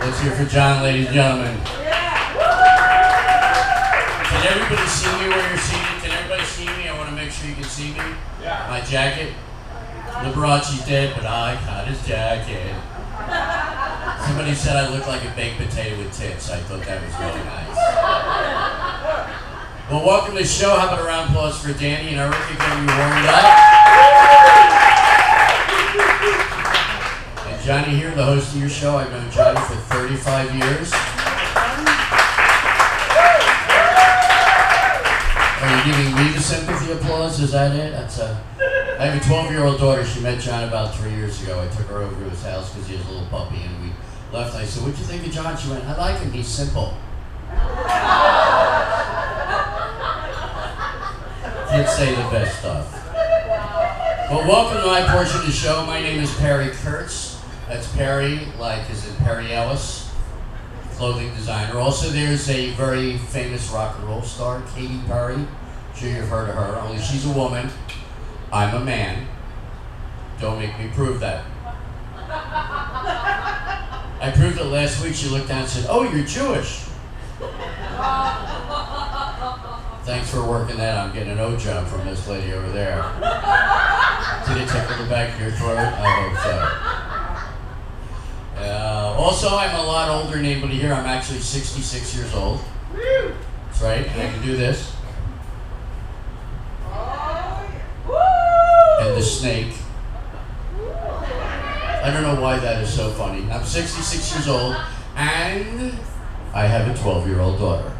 Let's hear for John, ladies and gentlemen. Can everybody see me where you're seated? Can everybody see me? I want to make sure you can see me. Yeah. My jacket. Liberace's dead, but I got his jacket. Somebody said I look like a baked potato with tits. I thought that was really nice. Well, welcome to the show. How about a round of applause for Danny and Eric getting you warmed up? And Johnny here, the host of your show. I've known Johnny for 35 years. Are you giving me the sympathy applause? Is that it? I have a 12-year-old daughter. She met John about 3 years ago. I took her over to his house because he has a little puppy, and we left. I said, "What'd you think of John?" She went, "I like him. He's simple." Kids say the best stuff. Well, welcome to my portion of the show. My name is Perry Kurtz. That's Perry, like is it Perry Ellis, clothing designer. Also, there's a very famous rock and roll star, Katy Perry. I'm sure you've heard of her, only she's a woman. I'm a man. Don't make me prove that. I proved it last week. She looked down and said, "Oh, you're Jewish." Thanks for working that. I'm getting an O job from this lady over there. Did it tickle the back of your throat? I hope so. Also, I'm a lot older than anybody here. I'm actually 66 years old. That's right. And I can do this. And the snake. I don't know why that is so funny. I'm 66 years old, and I have a 12-year-old daughter.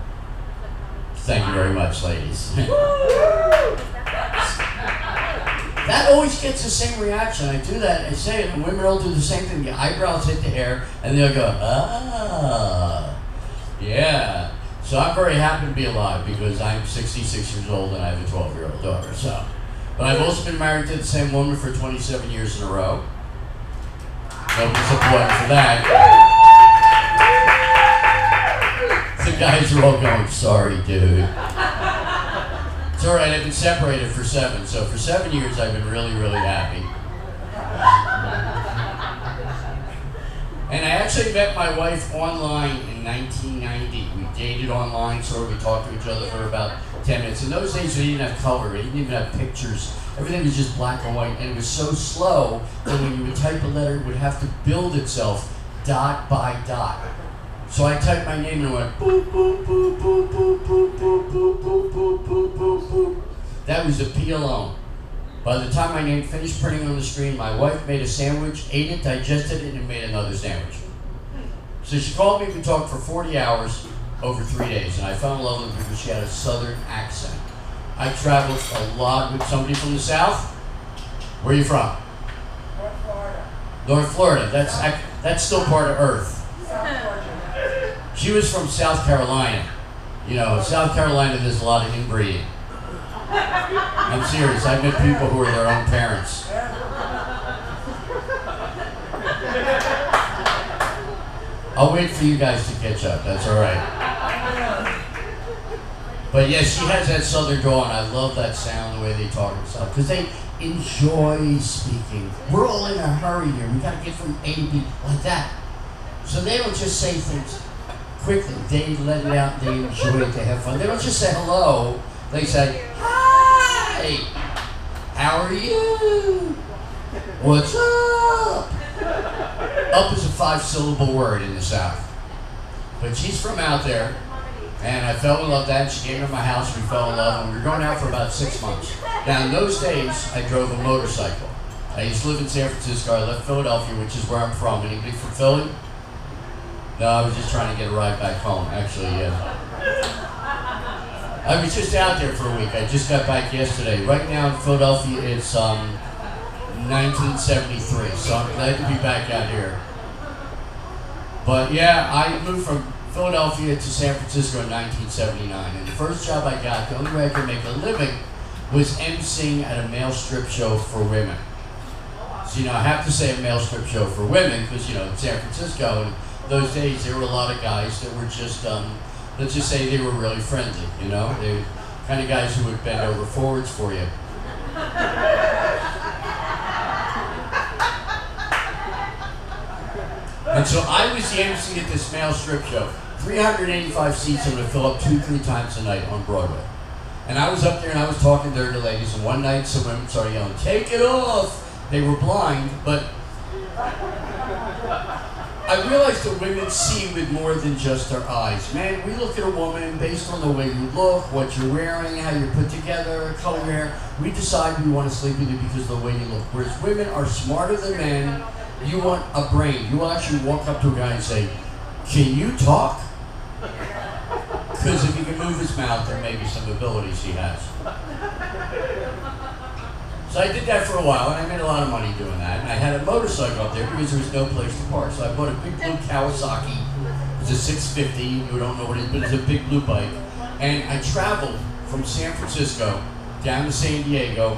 Thank you very much, ladies. That always gets the same reaction. I do that, I say it, and women all do the same thing. The eyebrows hit the air, and they'll go, "Ah, yeah." So I'm very happy to be alive because I'm 66 years old and I have a 12-year-old daughter. So, but I've also been married to the same woman for 27 years in a row. Nobody's applauding for that. The guys are all going, "Sorry, dude." It's all right, I've been separated for 7. So for 7 years, I've been really, really happy. And I actually met my wife online in 1990. We dated online, so we talked to each other for about 10 minutes. In those days, we didn't have color. We didn't even have pictures. Everything was just black and white, and it was so slow that when you would type a letter, it would have to build itself dot by dot. So I typed my name and it went boop, boop, boop, boop, boop, boop, boop, boop, boop, boop, boop, boop, boop. That was the P alone. By the time my name finished printing on the screen, my wife made a sandwich, ate it, digested it, and made another sandwich. So she called me, we talked for 40 hours over 3 days, and I fell in love with her because she had a southern accent. I traveled a lot with somebody from the South. Where are you from? North Florida. North Florida. That's still part of Earth. She was from South Carolina. You know, South Carolina, there's a lot of inbreeding. I'm serious. I've met people who are their own parents. I'll wait for you guys to catch up. That's all right. But yes, she has that southern drawl, and I love that sound, the way they talk and stuff, because they enjoy speaking. We're all in a hurry here. We got to get from A to B like that. So they don't just say things quickly. They let it out. They enjoy it. They have fun. They don't just say hello. They say, "Hi, how are you? What's up?" Up is a 5-syllable word in the South. But she's from out there, and I fell in love with that. She came to my house. We fell in love, and we were going out for about 6 months. Now, in those days, I drove a motorcycle. I used to live in San Francisco. I left Philadelphia, which is where I'm from. Anybody from Philly? No, I was just trying to get a ride back home, actually, yeah. I was just out there for a week. I just got back yesterday. Right now in Philadelphia, it's 1973, so I'm glad to be back out here. But yeah, I moved from Philadelphia to San Francisco in 1979, and the first job I got, the only way I could make a living, was emceeing at a male strip show for women. So, you know, I have to say a male strip show for women, because, you know, in San Francisco, in those days, there were a lot of guys that were just, let's just say they were really friendly, you know? They were kind of guys who would bend over forwards for you. And so I was the MC at this male strip show. 385 seats, I'm going to fill up 2-3 times a night on Broadway. And I was up there and I was talking dirty to ladies, and one night some women started yelling, "Take it off!" They were blind, but I realized that women see with more than just their eyes. Man, we look at a woman based on the way you look, what you're wearing, how you're put together, color of your hair. We decide we want to sleep with you because of the way you look. Whereas women are smarter than men. You want a brain. You will actually walk up to a guy and say, "Can you talk?" Because if he can move his mouth, there may be some abilities he has. So I did that for a while, and I made a lot of money doing that. And I had a motorcycle up there because there was no place to park. So I bought a big blue Kawasaki. It's a 650. You don't know what it is, but it's a big blue bike. And I traveled from San Francisco down to San Diego,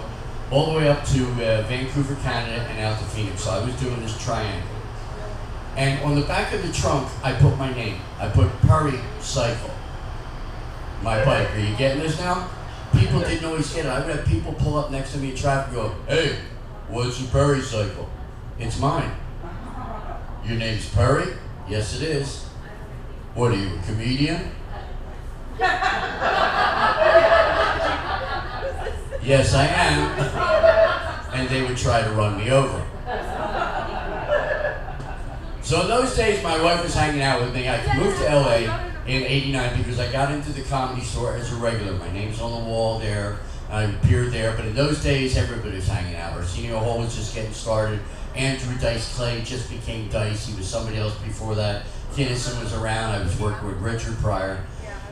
all the way up to Vancouver, Canada, and out to Phoenix. So I was doing this triangle. And on the back of the trunk, I put my name. I put Perry Cycle. My bike. Are you getting this now? People didn't always get it. I would have people pull up next to me in traffic and go, "Hey, what's your Perry Cycle?" "It's mine." "Your name's Perry?" "Yes, it is." "What are you, a comedian?" "Yes, I am." And they would try to run me over. So in those days, my wife was hanging out with me. I moved to LA in '89 because I got into the Comedy Store as a regular. My name's on the wall there. I appeared there. But in those days, everybody was hanging out. Arsenio Hall was just getting started. Andrew Dice Clay just became Dice. He was somebody else before that. Kinnison was around. I was working with Richard Pryor.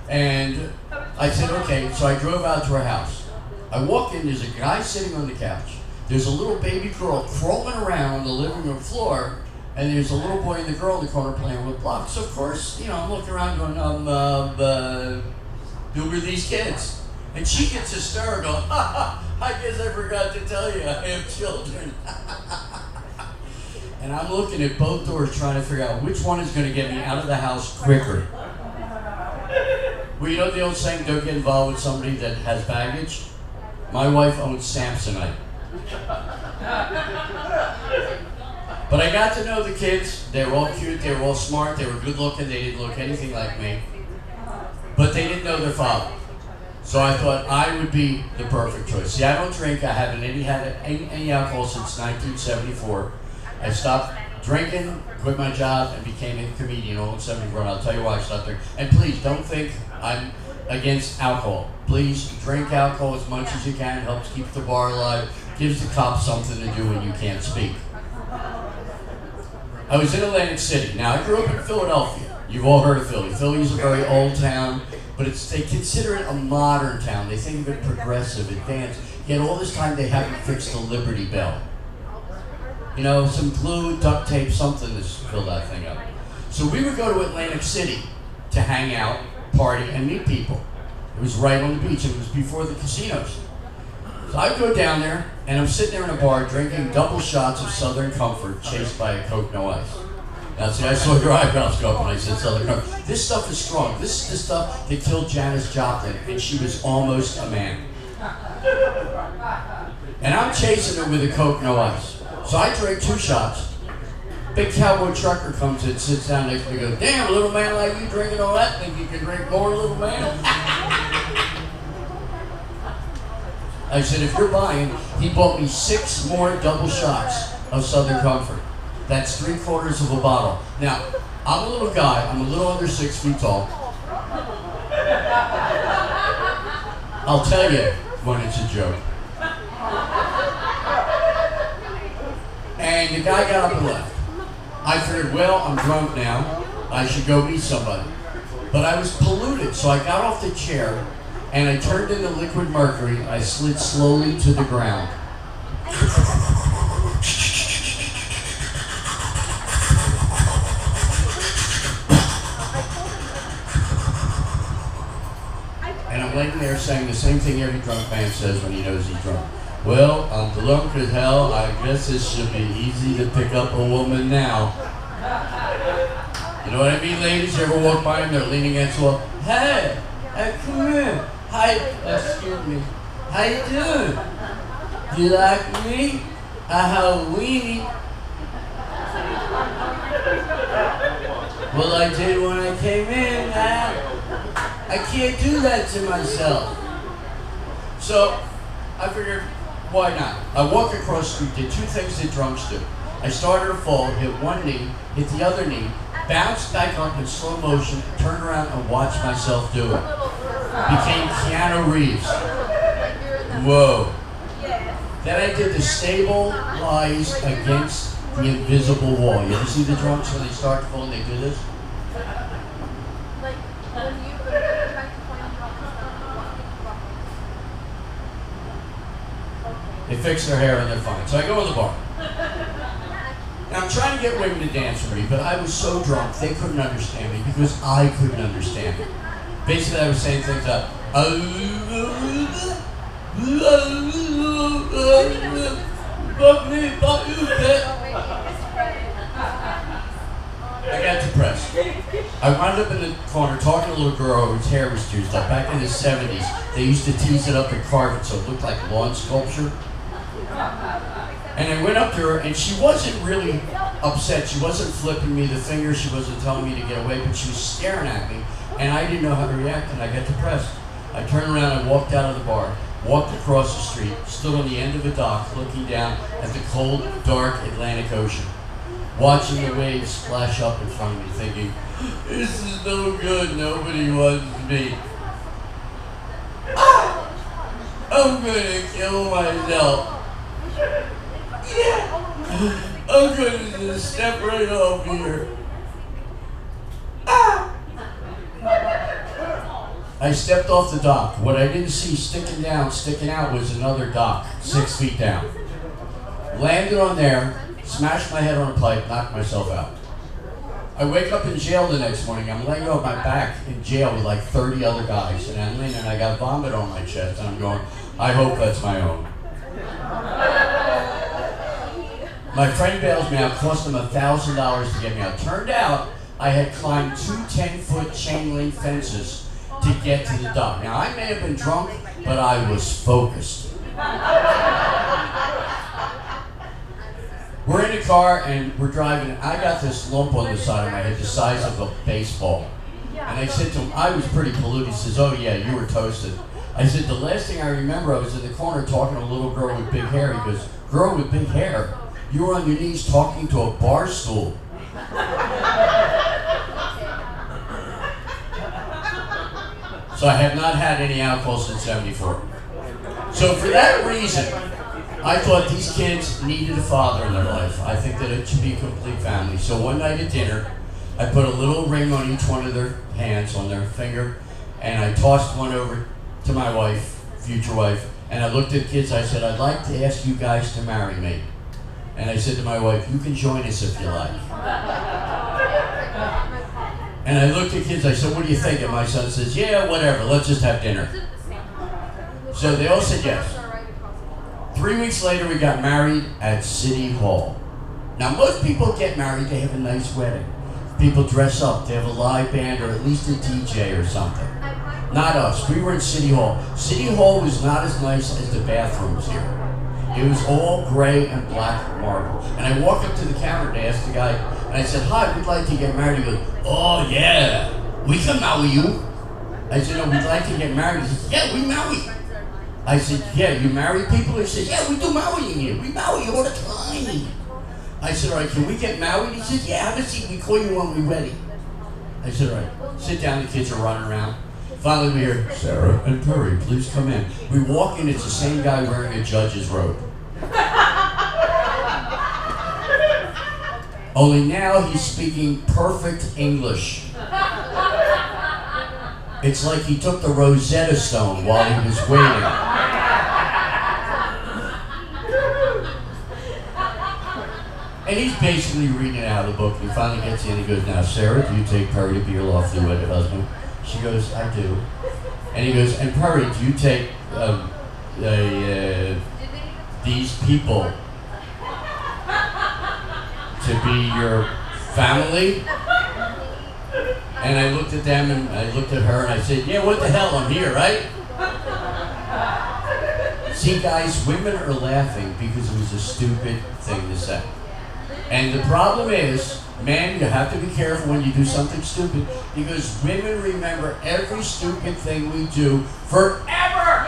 And I said, okay. So I drove out to our house. I walk in. There's a guy sitting on the couch. There's a little baby girl crawling around on the living room floor. And there's a little boy and the girl in the corner playing with blocks. So of course, you know, I'm looking around going, who are these kids? And she gets hysterical. I guess I forgot to tell you, I have children. And I'm looking at both doors trying to figure out which one is going to get me out of the house quicker. Well, you know the old saying, don't get involved with somebody that has baggage? My wife owns Samsonite. But I got to know the kids. They were all cute, they were all smart, they were good looking, they didn't look anything like me. But they didn't know their father. So I thought I would be the perfect choice. See, I don't drink, I haven't had any alcohol since 1974. I stopped drinking, quit my job, and became a comedian all in 74. And I'll tell you why I stopped drinking. And please, don't think I'm against alcohol. Please, drink alcohol as much as you can. It helps keep the bar alive, gives the cops something to do when you can't speak. I was in Atlantic City. Now, I grew up in Philadelphia. You've all heard of Philly. Philly's a very old town, but they consider it a modern town. They think of it progressive, advanced. Yet all this time, they haven't fixed the Liberty Bell. You know, some glue, duct tape, something to fill that thing up. So we would go to Atlantic City to hang out, party, and meet people. It was right on the beach. It was before the casinos. So I'd go down there, and I'm sitting there in a bar drinking double shots of Southern Comfort chased by a Coke No Ice. Now, see, I saw your eyebrows go up when I said Southern Comfort. This stuff is strong. This is the stuff that killed Janis Joplin, and she was almost a man. And I'm chasing her with a Coke No Ice. So I drink 2 shots. Big cowboy trucker comes in, sits down next to me, and goes, "Damn, a little man like you drinking all that, think you can drink more, little man?" I said, if you're buying, he bought me 6 more double shots of Southern Comfort. That's 3/4 of a bottle. Now, I'm a little guy, I'm a little under 6 feet tall. I'll tell you when it's a joke. And the guy got up and left. I figured, well, I'm drunk now, I should go meet somebody. But I was polluted, so I got off the chair, and I turned into liquid mercury. I slid slowly to the ground. And I'm laying there saying the same thing every drunk man says when he knows he's drunk. Well, I'm drunk as hell. I guess it should be easy to pick up a woman now. You know what I mean, ladies? You ever walk by and they're leaning against the wall? Hey, come here. Hi, excuse me. How you doing? Do you like me? I have a weenie. Well, I did when I came in, man. I can't do that to myself. So, I figured, why not? I walked across the street, did two things that drunks do. I started to fall, hit one knee, hit the other knee, bounced back up in slow motion, turned around and watched myself do it. Became Keanu Reeves. Whoa. Then I did the stable lies against the invisible wall. You ever see the drunks when they start to fall and they do this? They fix their hair and they're fine. So I go to the bar. Now I'm trying to get women to dance with me, but I was so drunk they couldn't understand me because I couldn't understand it. Basically I was saying things like, I got depressed. I wound up in the corner talking to a little girl whose hair was juiced up. Back in the 70s, they used to tease it up and carve it so it looked like lawn sculpture. And I went up to her, and she wasn't really upset. She wasn't flipping me the finger. She wasn't telling me to get away, but she was staring at me, and I didn't know how to react, and I got depressed. I turned around and walked out of the bar, walked across the street, stood on the end of a dock looking down at the cold, dark Atlantic Ocean, watching the waves splash up in front of me, thinking, this is no good, nobody wants me. Ah! I'm gonna kill myself. Yeah! I'm gonna just step right off here. Ah! I stepped off the dock. What I didn't see sticking out was another dock, 6 feet down. Landed on there, smashed my head on a pipe, knocked myself out. I wake up in jail the next morning. I'm laying on my back in jail with like 30 other guys, and I'm laying and I got vomit on my chest, and I'm going, I hope that's my own. My friend bails me out, cost him $1,000 to get me out. Turned out I had climbed 2 10-foot chain link fences to get to the dock. Now I may have been drunk, but I was focused. We're in the car and we're driving. I got this lump on the side of my head the size of a baseball. And I said to him, I was pretty polluted. He says, oh yeah, you were toasted. I said, the last thing I remember, I was in the corner talking to a little girl with big hair. He goes, girl with big hair? You were on your knees talking to a bar stool. So I have not had any alcohol since '74. So for that reason, I thought these kids needed a father in their life. I think that it should be a complete family. So one night at dinner, I put a little ring on each one of their hands, on their finger, and I tossed one over to my wife, future wife, and I looked at the kids, I said, I'd like to ask you guys to marry me. And I said to my wife, you can join us if you like. And I looked at kids, I said, what do you think? And my son says, yeah, whatever, let's just have dinner. So they all said yes. 3 weeks later, we got married at City Hall. Now, most people get married, they have a nice wedding. People dress up, they have a live band or at least a DJ or something. Not us, we were in City Hall. City Hall was not as nice as the bathrooms here. It was all gray and black marble. And I walked up to the counter to ask the guy, and I said, hi, we'd like to get married. He goes, oh yeah, we can marry you. I said, no, we'd like to get married. He said, yeah, we marry. I said, yeah, you marry people? He said, yeah, we do marrying here. We marry all the time. I said, all right, can we get married? He said, yeah, have a seat. We call you when we're ready. I said, all right, sit down. The kids are running around. Finally, we hear, Sarah and Perry, please come in. We walk in, it's the same guy wearing a judge's robe. Only now he's speaking perfect English. It's like he took the Rosetta Stone while he was waiting. And he's basically reading out of the book. He finally gets in and he goes, now, Sarah, do you take Perry to be your lawfully wedded husband? She goes, I do. And he goes, and Perry, do you take these people to be your family? And I looked at them and I looked at her and I said, yeah, what the hell, I'm here, right? See, guys, women are laughing because it was a stupid thing to say. And the problem is, men, you have to be careful when you do something stupid because women remember every stupid thing we do forever.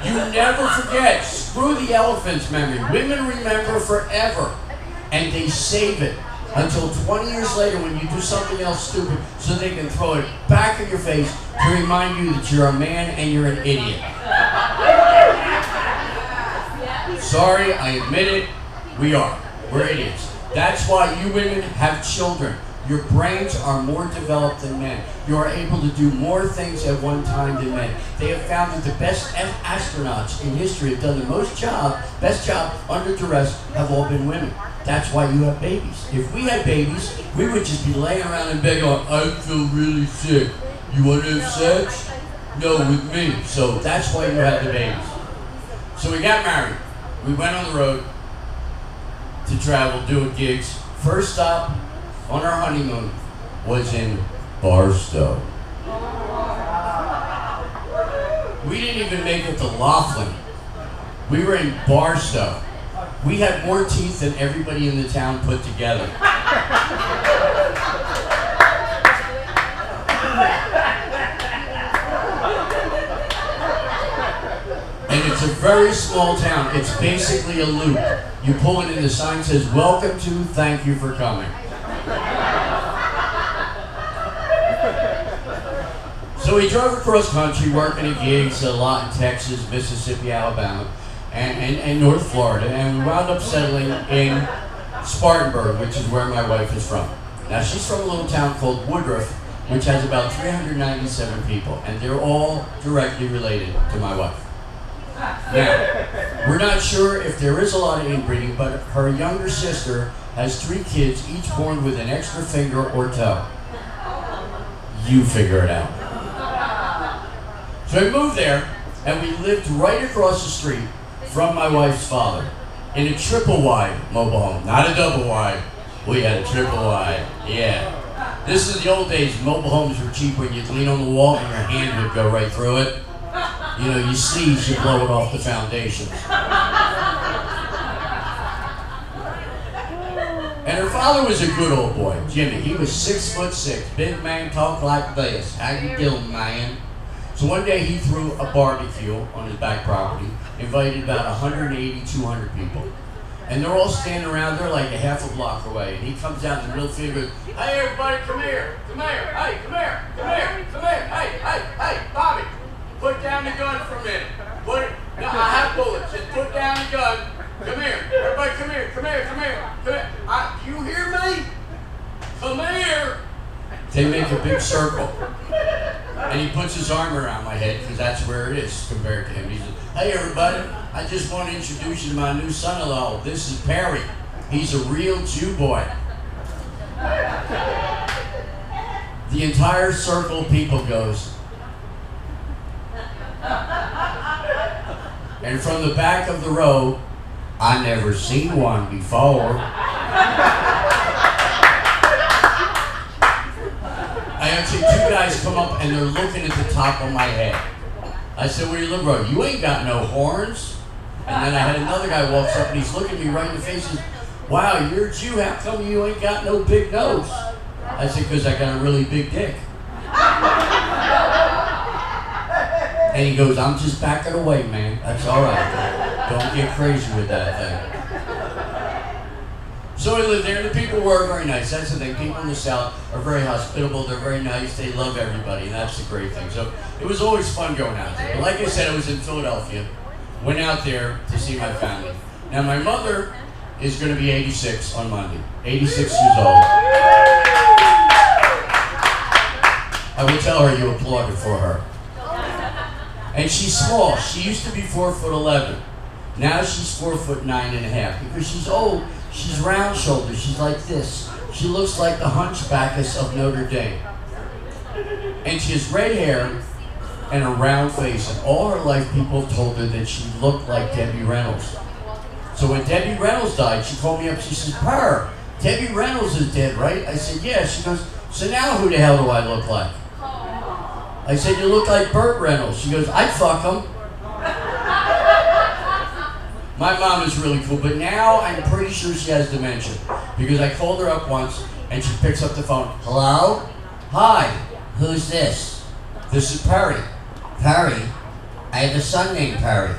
You never forget. Screw the elephant's memory. Women remember forever. And they save it until 20 years later when you do something else stupid so they can throw it back in your face to remind you that you're a man and you're an idiot. Sorry, I admit it. We are. We're idiots. That's why you women have children. Your brains are more developed than men. You are able to do more things at one time than men. They have found that the best astronauts in history have done the best job under duress have all been women. That's why you have babies. If we had babies, we would just be laying around in bed going, I feel really sick. You want to have sex? No, with me. So that's why you have the babies. So we got married. We went on the road to travel, doing gigs. First stop on our honeymoon was in Barstow. We didn't even make it to Laughlin. We were in Barstow. We had more teeth than everybody in the town put together. And it's a very small town. It's basically a loop. You pull it in, the sign says, welcome to, thank you for coming. So we drove across country, working at gigs, a lot in Texas, Mississippi, Alabama, and North Florida, and we wound up settling in Spartanburg, which is where my wife is from. Now she's from a little town called Woodruff, which has about 397 people, and they're all directly related to my wife. Now, we're not sure if there is a lot of inbreeding, but her younger sister has 3 kids, each born with an extra finger or toe. You figure it out. So we moved there, and we lived right across the street from my wife's father in a triple wide mobile home, not a double wide. We had a triple wide, yeah. This is the old days. Mobile homes were cheap when you'd lean on the wall and your hand would go right through it. You know, you sneeze, you blow it off the foundations. And her father was a good old boy, Jimmy. He was 6'6", big man, talked like this. How you doing, man? So one day he threw a barbecue on his back property, invited about 180, 200 people. And they're all standing around there like a half a block away. And he comes out in the middle of the field and goes, hey, everybody, come here, hey, come here, come here, hey, Bobby, put down the gun for a minute. I have bullets, just put down the gun. Come here, everybody, come here. Do you hear me? Come here. They make a big circle. And he puts his arm around my head, because that's where it is compared to him. He says, hey everybody, I just want to introduce you to my new son-in-law. This is Perry. He's a real Jew boy. The entire circle of people goes. And from the back of the row, I never seen one before. I actually, 2 guys come up and they're looking at the top of my head. I said, what are you looking for? You ain't got no horns. And then I had another guy walks up and he's looking at me right in the face and says, wow, you're a Jew, how come you ain't got no big nose? I said, because I got a really big dick. And he goes, I'm just backing away, man. That's all right. Don't get crazy with that thing. So we lived there, and the people were very nice. That's the thing. People in the South are very hospitable. They're very nice. They love everybody, and that's the great thing. So it was always fun going out there. But like I said, I was in Philadelphia. Went out there to see my family. Now, my mother is going to be 86 on Monday. 86 years old. I will tell her you applauded for her. And she's small. She used to be 4'11". Now she's 4'9.5". Because she's old, she's round shouldered. She's like this. She looks like the hunchbackess of Notre Dame. And she has red hair and a round face. And all her life, people told her that she looked like Debbie Reynolds. So when Debbie Reynolds died, she called me up. She says, "Per, Debbie Reynolds is dead, right?" I said, "Yeah." She goes, "So now who the hell do I look like?" I said, "You look like Burt Reynolds." She goes, "I'd fuck him." My mom is really cool, but now I'm pretty sure she has dementia because I called her up once and she picks up the phone. Hello? Hi. Who's this? This is Perry. Perry? I have a son named Perry.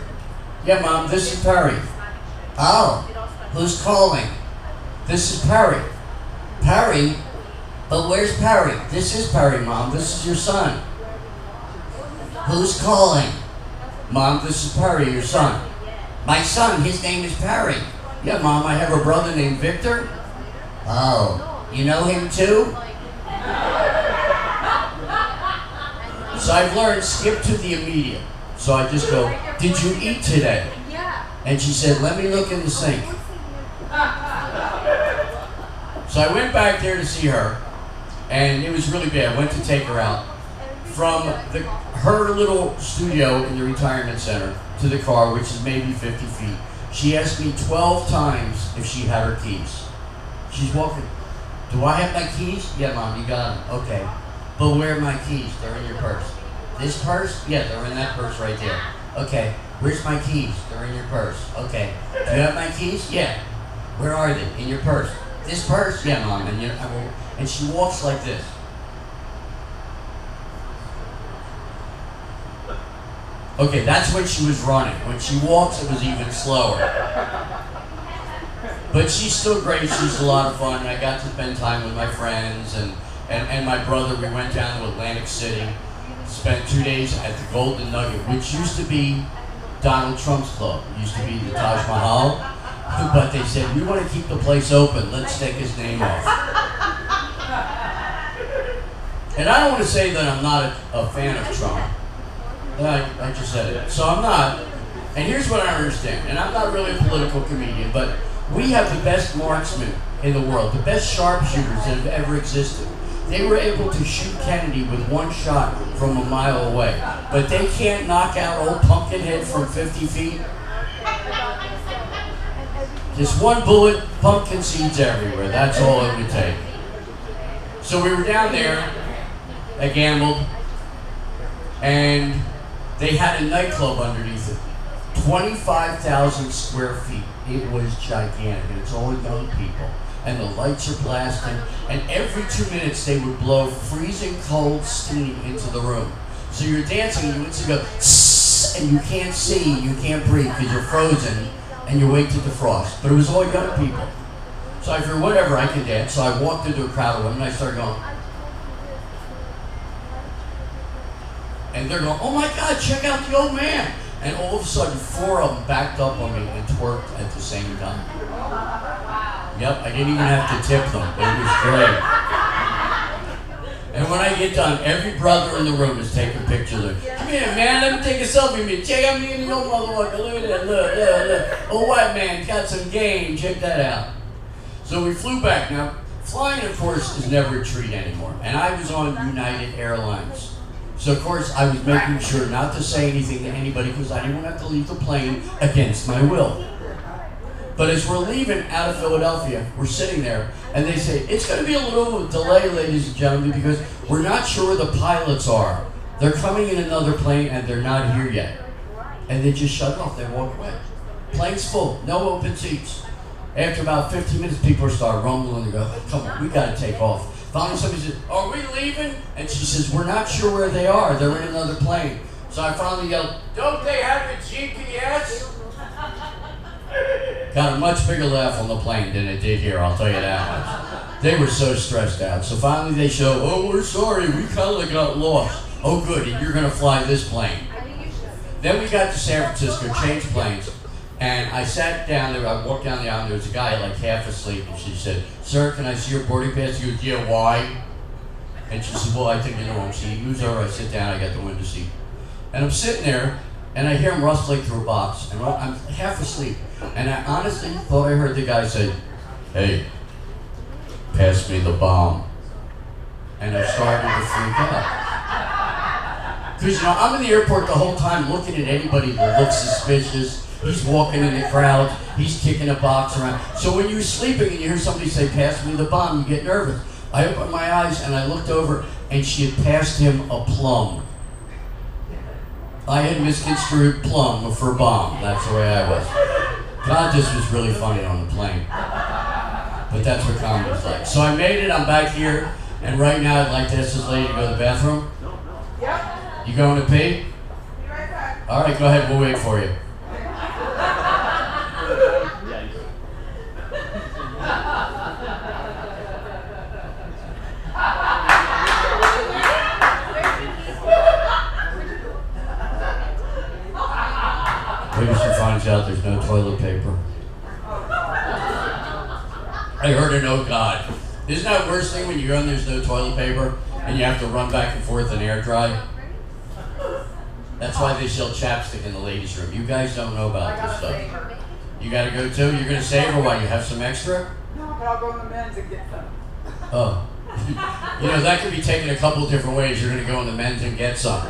Yeah, Mom, this is Perry. Oh, who's calling? This is Perry. Perry? But where's Perry? This is Perry, Mom. This is your son. Who's calling? Mom, this is Perry, your son. My son, his name is Perry. Yeah, Mom, I have a brother named Victor. Oh, you know him too? So I've learned skip to the immediate. So I just go, did you eat today? And she said, let me look in the sink. So I went back there to see her, and it was really bad. I went to take her out. From her little studio in the retirement center to the car, which is maybe 50 feet, she asked me 12 times if she had her keys. She's walking. Do I have my keys? Yeah, Mom, you got them. Okay. But where are my keys? They're in your purse. This purse? Yeah, they're in that purse right there. Okay. Where's my keys? They're in your purse. Okay. Do you have my keys? Yeah. Where are they? In your purse. This purse? Yeah, Mom. And she walks like this. Okay, that's when she was running. When she walks, it was even slower. But she's still great. She's a lot of fun. And I got to spend time with my friends and my brother. We went down to Atlantic City, spent 2 days at the Golden Nugget, which used to be Donald Trump's club. It used to be the Taj Mahal. But they said, we want to keep the place open. Let's take his name off. And I don't want to say that I'm not a fan of Trump. I just said it. So I'm not. And here's what I understand. And I'm not really a political comedian, but we have the best marksmen in the world, the best sharpshooters that have ever existed. They were able to shoot Kennedy with one shot from a mile away. But they can't knock out old Pumpkinhead from 50 feet. Just one bullet, pumpkin seeds everywhere. That's all it would take. So we were down there. I gambled. And they had a nightclub underneath it. 25,000 square feet. It was gigantic. And it's all young people. And the lights are blasting. And every 2 minutes they would blow freezing cold steam into the room. So you're dancing and you instantly go, tss, and you can't see, you can't breathe because you're frozen. And you wait to defrost. But it was all young people. So I figured, whatever, I can dance. So I walked into a crowd of women and I started going. And they're going, oh my God, check out the old man. And all of a sudden, 4 of them backed up on me and twerked at the same time. Yep, I didn't even have to tip them. It was great. And when I get done, every brother in the room is taking pictures of them. Come here, man, let me take a selfie with me. Check out me and the old motherfucker. Look at that, look. Old white man got some game. Check that out. So we flew back. Now, flying, of course, is never a treat anymore. And I was on United Airlines. So, of course, I was making sure not to say anything to anybody because I didn't want to have to leave the plane against my will. But as we're leaving out of Philadelphia, we're sitting there, and they say, it's going to be a little delay, ladies and gentlemen, because we're not sure where the pilots are. They're coming in another plane, and they're not here yet. And they just shut off. They walk away. Plane's full. No open seats. After about 15 minutes, people start rumbling and go, come on, we got to take off. Finally, somebody says, are we leaving? And she says, we're not sure where they are. They're in another plane. So I finally yelled, don't they have a GPS? Got a much bigger laugh on the plane than it did here, I'll tell you that much. They were so stressed out. So finally they show, oh, we're sorry, we kind of got lost. Oh, good, and you're going to fly this plane. Then we got to San Francisco, changed planes, and I sat down there, I walked down the aisle, and there was a guy like half asleep, and she said, sir, can I see your boarding pass? He goes, yeah, why? And she said, well, I think you're in the wrong seat. He moves over, I sit down, I got the window seat. And I'm sitting there, and I hear him rustling through a box, and I'm half asleep. And I honestly thought I heard the guy say, hey, pass me the bomb. And I started to freak out. Because, I'm in the airport the whole time looking at anybody that looks suspicious. He's walking in the crowd. He's kicking a box around. So when you're sleeping and you hear somebody say, pass me the bomb, you get nervous. I opened my eyes and I looked over, and she had passed him a plum. I had misconstrued plum for bomb. That's the way I was. God, this was really funny on the plane. But that's what comedy's like. So I made it, I'm back here, and right now I'd like to ask this lady to go to the bathroom. Yep. You going to pee? Be right back. All right, go ahead, we'll wait for you. Maybe she finds out there's no toilet paper. I heard an oh God. Isn't that the worst thing when you go and there's no toilet paper and you have to run back and forth and air dry? That's why they sell chapstick in the ladies' room. You guys don't know about this stuff. You gotta go too? You're gonna save her while you have some extra? No, but I'll go in the men's and get some. Oh. You know, that could be taken a couple different ways. You're gonna go in the men's and get some.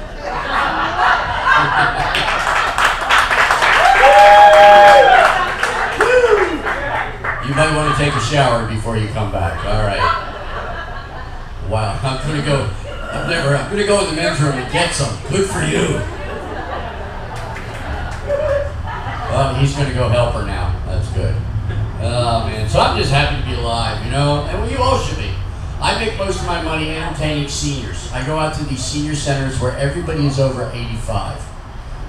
You might want to take a shower before you come back. All right. Wow. I'm gonna go in the men's room and get some. Good for you. Well, he's gonna go help her now. That's good. Oh man. So I'm just happy to be alive, you know, and you all should be. I make most of my money entertaining seniors. I go out to these senior centers where everybody is over 85.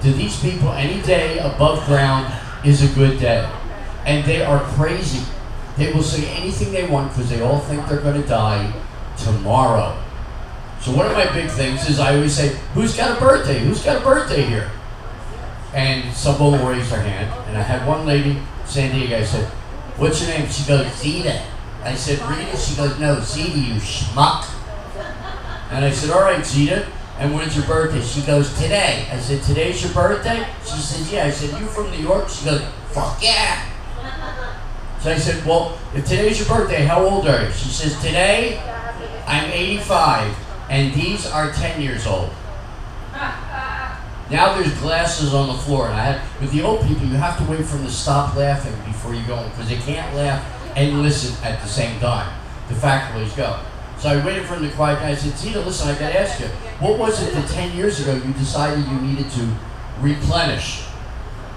To these people, any day above ground is a good day. And they are crazy. They will say anything they want because they all think they're going to die tomorrow. So one of my big things is I always say, who's got a birthday? Who's got a birthday here? And someone will raise their hand. And I had one lady, San Diego, I said, what's your name? She goes, Zita. I said, Rita? She goes, no, Zita, you schmuck. And I said, all right, Zita. And when's your birthday? She goes, today. I said, today's your birthday? She says, yeah. I said, you from New York? She goes, fuck yeah. So I said, well, if today's your birthday, how old are you? She says, today, I'm 85, and these are 10 years old. Now there's glasses on the floor, and with the old people, you have to wait for them to stop laughing before you go in, because they can't laugh and listen at the same time. The faculties go. So I waited for him to quiet down. I said, Zita, listen, I got to ask you, what was it that 10 years ago you decided you needed to replenish?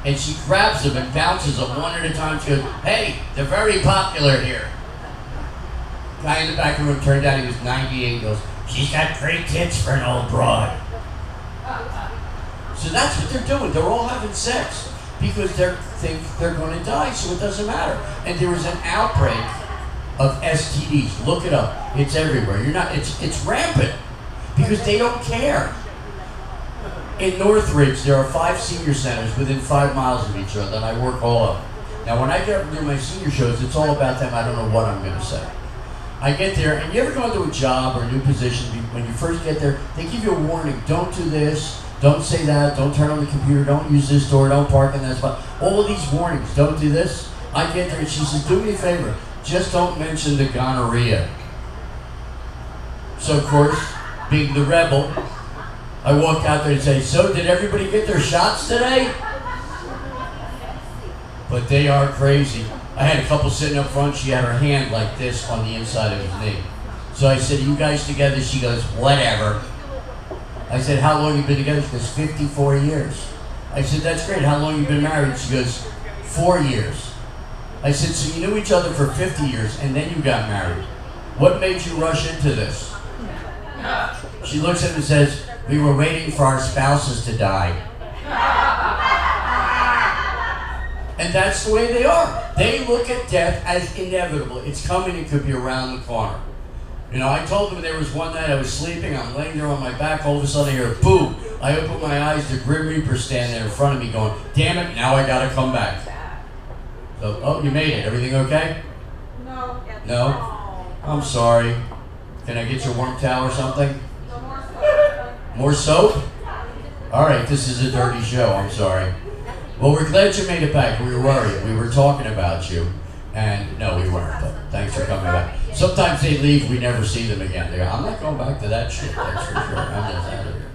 And she grabs them and bounces them one at a time. She goes, hey, they're very popular here. Guy in the back of the room turned out, he was 98. He goes, she's got great tits for an old broad. So that's what they're doing. They're all having sex because they think they're going to die, so it doesn't matter. And there was an outbreak of STDs. Look it up. It's everywhere. It's rampant because they don't care. In Northridge, there are 5 senior centers within 5 miles of each other, and I work all of them. Now, when I get up and do my senior shows, it's all about them. I don't know what I'm going to say. I get there, and you ever go into a job or a new position, when you first get there, they give you a warning. Don't do this. Don't say that. Don't turn on the computer. Don't use this door. Don't park in that spot. All of these warnings. Don't do this. I get there, and she says, do me a favor. Just don't mention the gonorrhea. So, of course, being the rebel, I walked out there and say, so did everybody get their shots today? But they are crazy. I had a couple sitting up front. She had her hand like this on the inside of his knee. So I said, are you guys together? She goes, whatever. I said, how long you been together? She goes, 54 years. I said, that's great. How long you been married? She goes, 4 years. I said, so you knew each other for 50 years and then you got married. What made you rush into this? She looks at him and says, we were waiting for our spouses to die. And that's the way they are. They look at death as inevitable. It's coming, it could be around the corner. You know, I told them there was one night I was sleeping, I'm laying there on my back, all of a sudden I hear a boom. I open my eyes, the Grim Reaper standing there in front of me going, damn it, now I gotta come back. So, oh, you made it. Everything okay? No. No? I'm sorry. Can I get you a warm towel or something? No more soap. More soap? All right, this is a dirty show. I'm sorry. Well, we're glad you made it back. We were worried. We were talking about you. And no, we weren't, but thanks for coming back. Sometimes they leave, we never see them again. They go, I'm not going back to that shit, that's for sure. I'm just out of here.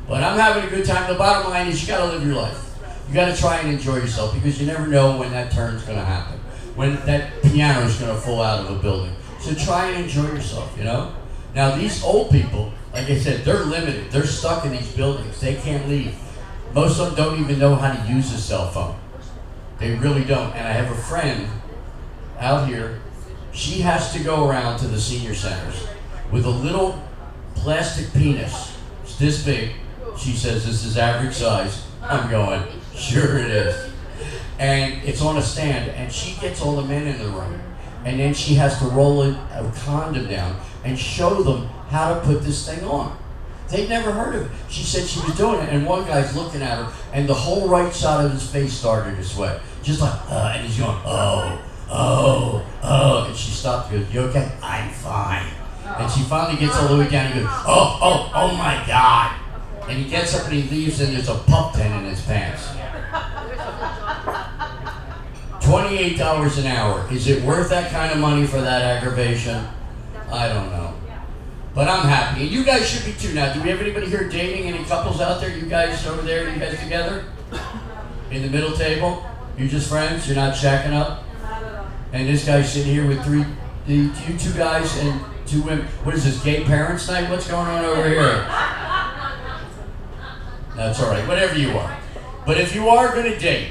But I'm having a good time. The bottom line is you got to live your life. You got to try and enjoy yourself because you never know when that turn's going to happen. When that piano is going to fall out of a building. So try and enjoy yourself, you know? Now, these old people, like I said, they're limited. They're stuck in these buildings. They can't leave. Most of them don't even know how to use a cell phone. They really don't. And I have a friend out here. She has to go around to the senior centers with a little plastic penis. It's this big. She says, this is average size. I'm going, sure it is. And it's on a stand, and she gets all the men in the room. And then she has to roll a condom down and show them how to put this thing on. They'd never heard of it. She said she was doing it, and one guy's looking at her, and the whole right side of his face started to sweat. Just like, and he's going, oh. And she stopped and goes, you okay? I'm fine. And she finally gets all the way down and goes, oh my God. And he gets up and he leaves, and there's a pup tent in his pants. $28 an hour. Is it worth that kind of money for that aggravation? I don't know. But I'm happy. And you guys should be too now. Do we have anybody here dating? Any couples out there? You guys over there? You guys together? In the middle table? You just friends? You're not shacking up? And this guy's sitting here with you two guys and two women. What is this, gay parents night? What's going on over here? That's all right. Whatever you are. But if you are going to date,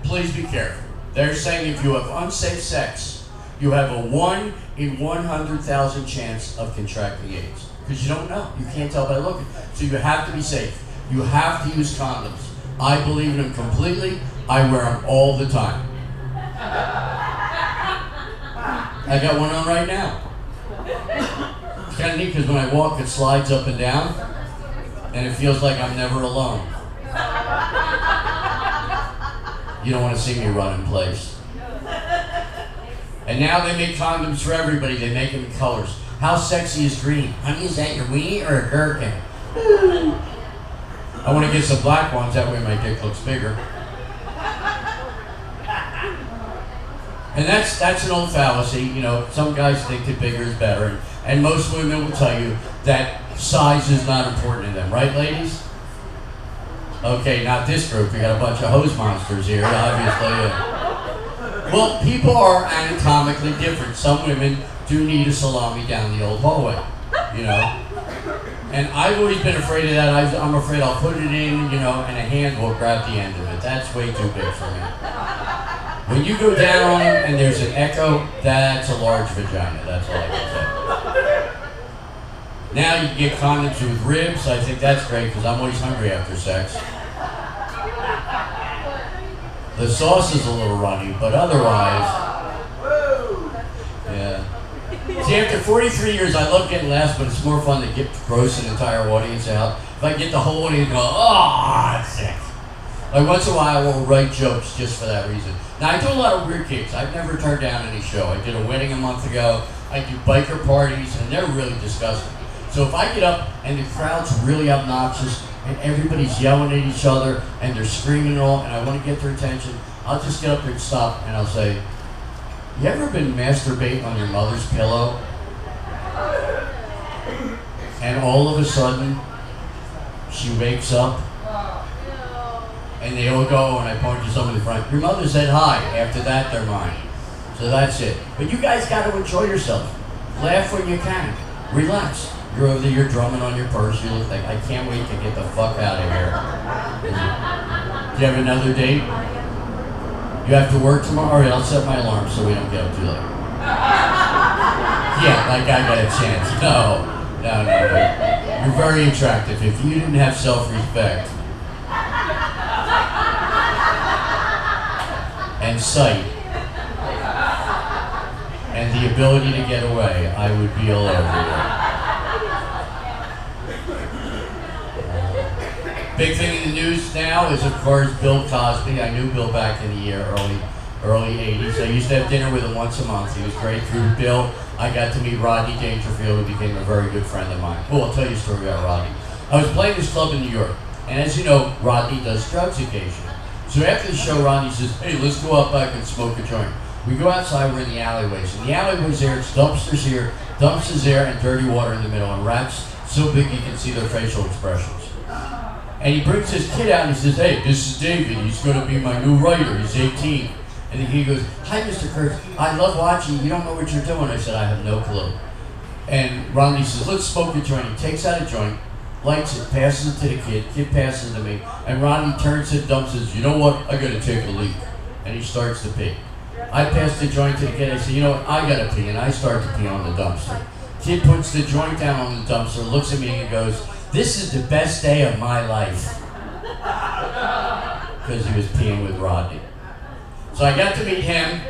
please be careful. They're saying if you have unsafe sex, you have a 1 in 100,000 chance of contracting AIDS. Because you don't know. You can't tell by looking. So you have to be safe. You have to use condoms. I believe in them completely. I wear them all the time. I got one on right now. It's kind of neat because when I walk, it slides up and down. And it feels like I'm never alone. You don't want to see me run in place. And now they make condoms for everybody. They make them in colors. How sexy is green? Honey, is that your weenie or a gherkin? I want to get some black ones. That way my dick looks bigger. And that's an old fallacy. You know, some guys think that bigger is better. And most women will tell you that size is not important to them. Right, ladies? Okay, not this group. We got a bunch of hose monsters here, obviously. Well, people are anatomically different. Some women do need a salami down the old hallway, you know. And I've always been afraid of that. I'm afraid I'll put it in, you know, and a hand will grab the end of it. That's way too big for me. When you go down and there's an echo, that's a large vagina. That's all I can say. Now you can get condoms with ribs. I think that's great because I'm always hungry after sex. The sauce is a little runny, but otherwise, yeah. See, after 43 years, I love getting laughs, but it's more fun to get gross an entire audience out. If I get the whole audience going, oh, that's sick. Like once in a while, I will write jokes just for that reason. Now, I do a lot of weird gigs. I've never turned down any show. I did a wedding a month ago. I do biker parties, and they're really disgusting. So if I get up and the crowd's really obnoxious and everybody's yelling at each other and they're screaming and all, and I want to get their attention, I'll just get up there and stop and I'll say, you ever been masturbating on your mother's pillow? And all of a sudden, she wakes up and they all go, and I point to somebody in front, your mother said hi. After that, they're mine. So that's it. But you guys got to enjoy yourself. Laugh when you can. Relax. You're over there, you're drumming on your purse. You look like, I can't wait to get the fuck out of here. Do you have another date? You have to work tomorrow? All right, I'll set my alarm so we don't get up too late. Yeah, like I got a chance. No. You're very attractive. If you didn't have self-respect and sight and the ability to get away, I would be all over you. Big thing in the news now is, of course, Bill Cosby. I knew Bill back in the early 80s. I used to have dinner with him once a month. He was great. Through Bill, I got to meet Rodney Dangerfield, who became a very good friend of mine. Oh, I'll tell you a story about Rodney. I was playing this club in New York, and as you know, Rodney does drugs occasionally. So after the show, Rodney says, hey, let's go out back and smoke a joint. We go outside, we're in the alleyways. And the alleyways there, it's dumpsters here, dumpsters there, and dirty water in the middle. And rats so big you can see their facial expressions. And he brings his kid out and he says, hey, this is David. He's going to be my new writer. He's 18. And he goes, hi, Mr. Kurtz. I love watching. You don't know what you're doing. I said, I have no clue. And Rodney says, let's smoke a joint. He takes out a joint, lights it, passes it to the kid. Kid passes it to me. And Rodney turns to the dump and says, you know what? I got to take a leak. and he starts to pee. I pass the joint to the kid. I say, you know what? I gotta pee, and I start to pee on the dumpster. Kid puts the joint down on the dumpster, looks at me, and goes, "This is the best day of my life," because he was peeing with Rodney. So I got to meet him.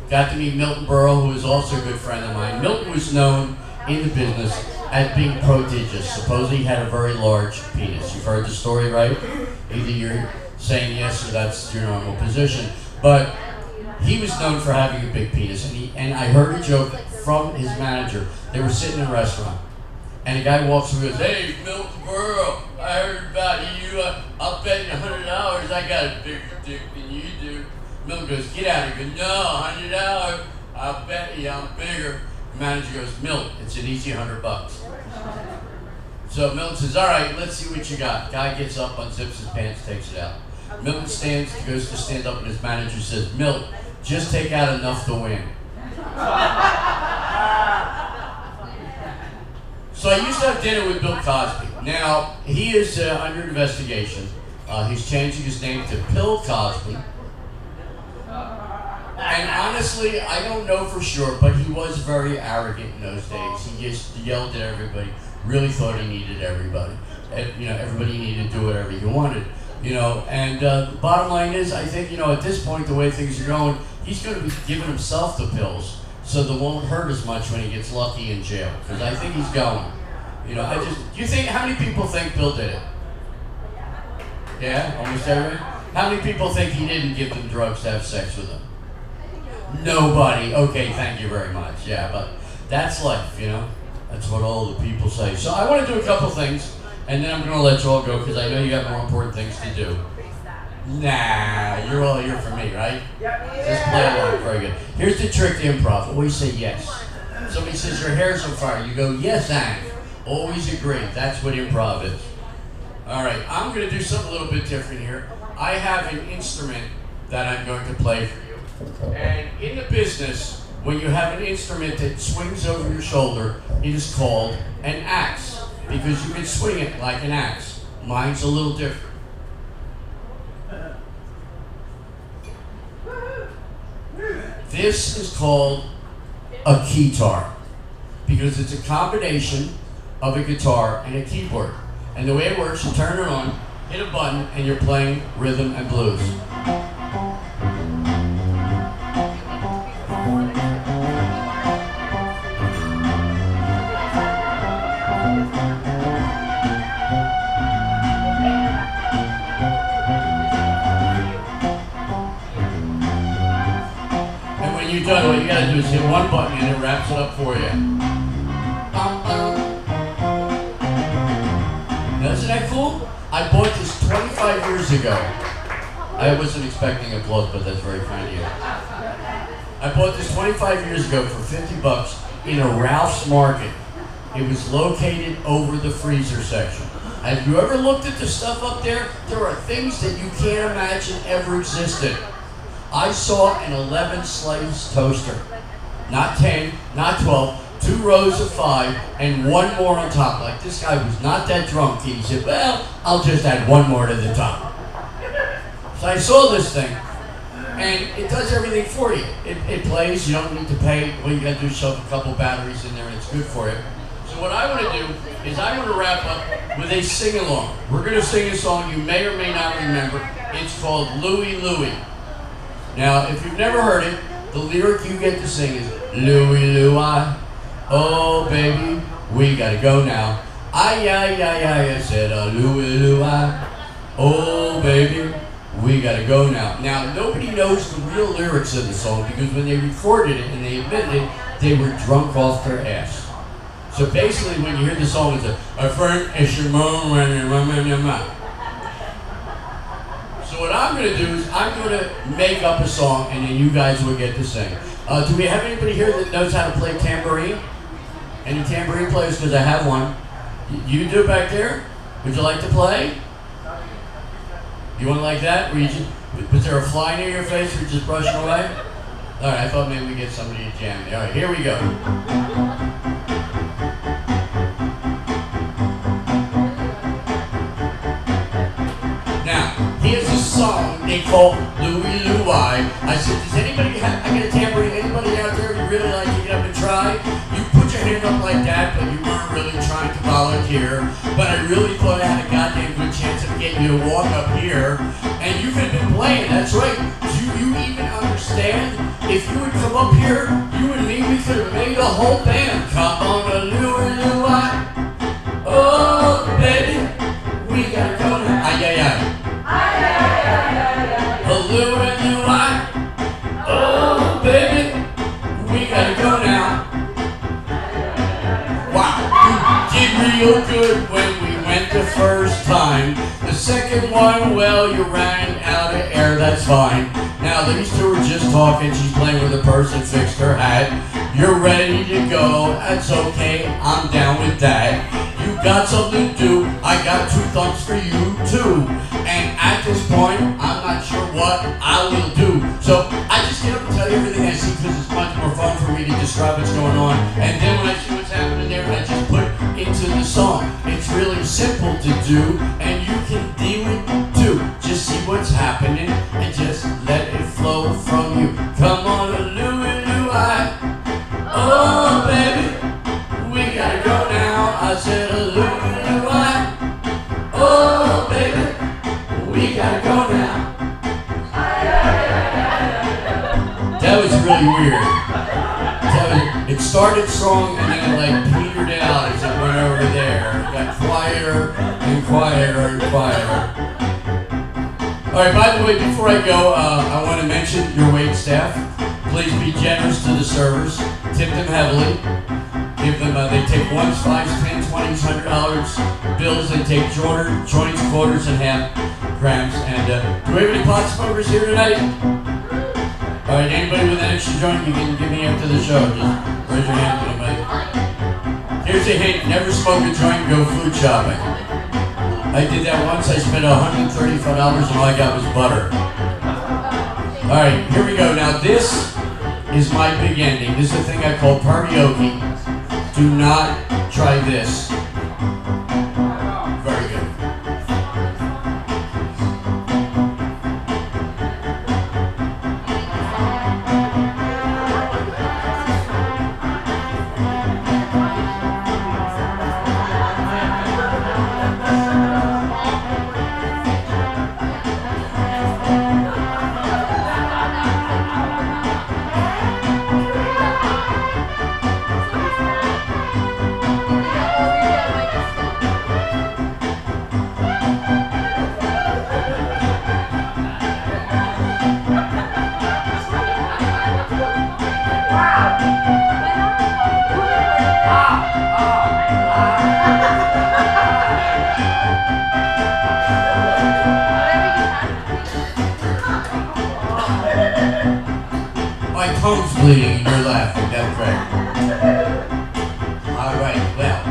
Got to meet Milton Berle, who is also a good friend of mine. Milton was known in the business as being prodigious. Supposedly he had a very large penis. You've heard the story, right? Either you're saying yes or that's your normal position. But he was known for having a big penis. And I heard a joke from his manager. They were sitting in a restaurant. And a guy walks over and goes, "Hey, Milton Berle, I heard about you. I'll bet you $100 I got a bigger dick than you do." Milton goes, "Get out of here." He goes, "No, $100. I'll bet you I'm bigger." The manager goes, "Milton, it's an easy $100. So Milton says, "All right, let's see what you got." Guy gets up, unzips his pants, takes it out. Milton goes to stand up, and his manager says, "Milton, just take out enough to win." So I used to have dinner with Bill Cosby. Now, he is under investigation. He's changing his name to Bill Cosby. And honestly, I don't know for sure, but he was very arrogant in those days. He just yelled at everybody, really thought he needed everybody. And, everybody needed to do whatever he wanted. And the bottom line is, I think, at this point, the way things are going, he's going to be giving himself the pills, so they won't hurt as much when he gets lucky in jail. Because I think he's going. Do you think, how many people think Bill did it? Yeah, almost everybody? How many people think he didn't give them drugs to have sex with them? Nobody. Okay, thank you very much. Yeah, but that's life, That's what all the people say. So I want to do a couple things, and then I'm going to let you all go because I know you got more important things to do. Nah, you're all here for me, right? Just play along. Very good. Here's the trick to improv. Always say yes. Somebody says your hair's on fire. You go, "Yes, I'm." Always agree. That's what improv is. All right, I'm going to do something a little bit different here. I have an instrument that I'm going to play for you. And in the business, when you have an instrument that swings over your shoulder, it is called an axe, because you can swing it like an axe. Mine's a little different. This is called a keytar, because it's a combination of a guitar and a keyboard. And the way it works, you turn it on, hit a button, and you're playing rhythm and blues. And when you're done, what you gotta do is hit one button and it wraps it up for you. Now, isn't that cool? I bought this 25 years ago. I wasn't expecting applause, but that's very kind of you. I bought this 25 years ago for $50 in a Ralph's Market. It was located over the freezer section. Have you ever looked at the stuff up there? There are things that you can't imagine ever existed. I saw an 11-slice toaster. Not 10, not 12. 2 rows of 5, and 1 more on top. Like, this guy was not that drunk. He said, "Well, I'll just add 1 more to the top." So I saw this thing, and it does everything for you. It plays. You don't need to pay. All you got to do is shove a couple batteries in there, and it's good for you. So what I want to do is I want to wrap up with a sing-along. We're going to sing a song you may or may not remember. It's called "Louie Louie." Now, if you've never heard it, the lyric you get to sing is "Louie Louie. Oh, baby, we gotta go now. I said, Louie, Louie. Oh, baby, we gotta go now. Now, nobody knows the real lyrics of the song because when they recorded it and they admitted it, they were drunk off their ass. So basically, when you hear the song, it's a friend, it's your mom, and your mouth. So what I'm gonna do is I'm gonna make up a song and then you guys will get to sing. Do we have anybody here that knows how to play tambourine? Any tambourine players? Because I have one. You do it back there? Would you like to play? You want it like that? Was there a fly near your face or you just brushing away? All right, I thought maybe we'd get somebody to jam me. All right, here we go. Now, here's a song they call Louie Louie. I said, does anybody have, I got a tambourine, anybody out there you really like to get up and try? You put your hand up like that, but you weren't really trying to volunteer. But I really thought I had a goddamn good chance of getting you to walk up here. And you could have been playing, that's right. Do you even understand? If you would come up here, you and me, we could have made a whole band. Come on, a Louie Louie. Oh, baby, we gotta go now. Ay, ay, ay. A Louie Louie. Oh, baby, we gotta go now. Wow, you did real good when we went the first time. The second one, well, you ran out of air, that's fine. Now, these two are just talking, she's playing with a purse and fixed her hat. You're ready to go, that's okay, I'm down with that. You got something to do, I got 2 thumbs for you too. And at this point, I'm not sure what I will do. So, I just get up and tell you everything I see because it's much more fun for me to describe what's going on. And then when I see what's happening there, I just put into the song. It's really simple to do, and you can do it too. Just see what's happening and just let it flow from you. Come on, a Louie Louie. Oh, baby, we gotta go now. I said a Louie Louie. Oh, baby, we gotta go now. That was really weird. It started strong and then it like petered out as it went over there. It got quieter and quieter and quieter. Alright, by the way, before I go, I want to mention your wait staff. Please be generous to the servers. Tip them heavily. Give them, they take ones, fives, 10, 20s, $100 bills. They take joints, quarters, and half grams. And do we have any pot smokers here tonight? Alright, anybody with an extra joint you can give me after the show. Just raise your hand, anybody. Here's a hint, never smoke a joint and go food shopping. I did that once, I spent $135 and all I got was butter. Alright, here we go. Now this is my big ending. This is a thing I call karaoke. Do not try this. Very good. My tongue's bleeding and you're laughing, that's right. Alright, well.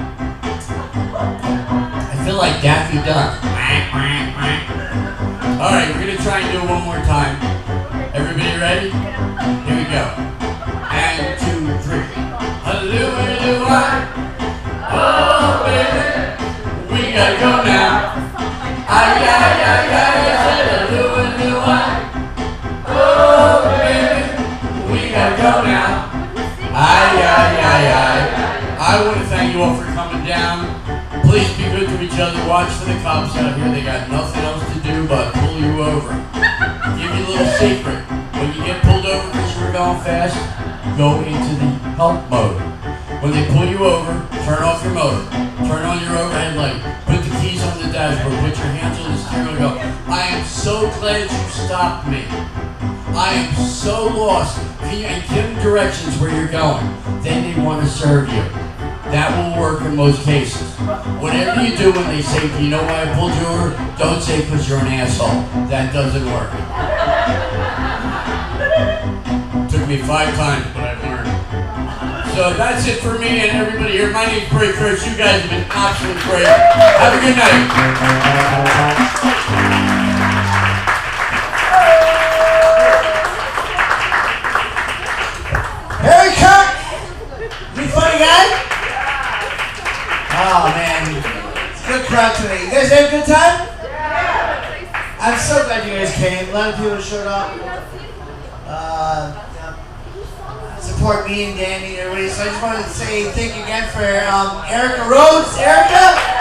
I feel like Daffy Duck. Alright, we're gonna try and do it one more time. Everybody ready? Here we go. And 2, 3. A Louie Louie. Oh, baby, we gotta go now. Ay, ay, ay, ay, ay, a Louie Louie. Oh, baby, we gotta go now. Ay, ay, ay, ay. I want to thank you all for coming down. Please be good to each other. Watch for the cops out here. They got nothing else to do but pull you over. Give you a little secret. When you get pulled over because you were going fast, go into the help mode. When they pull you over, turn off your motor. Turn on your overhead light. Put the keys on the dashboard. Put your hands on the steering wheel and go, I am so glad you stopped me. I am so lost. And give them directions where you're going. Then they want to serve you. That will work in most cases. Whatever you do when they say, do you know why I pulled you over? Don't say because you're an asshole. That doesn't work. Took me 5 times, but I've learned. So that's it for me and everybody here. My name's Kurtz. You guys have been absolutely great. Have a good night. Hey, Kurt! You funny guy? Oh, man. It's a good crowd today. You guys have a good time? I'm so glad you guys came. A lot of people showed up. Support me and Danny and everybody. So I just wanted to say thank you again for Erica Rhodes. Erica!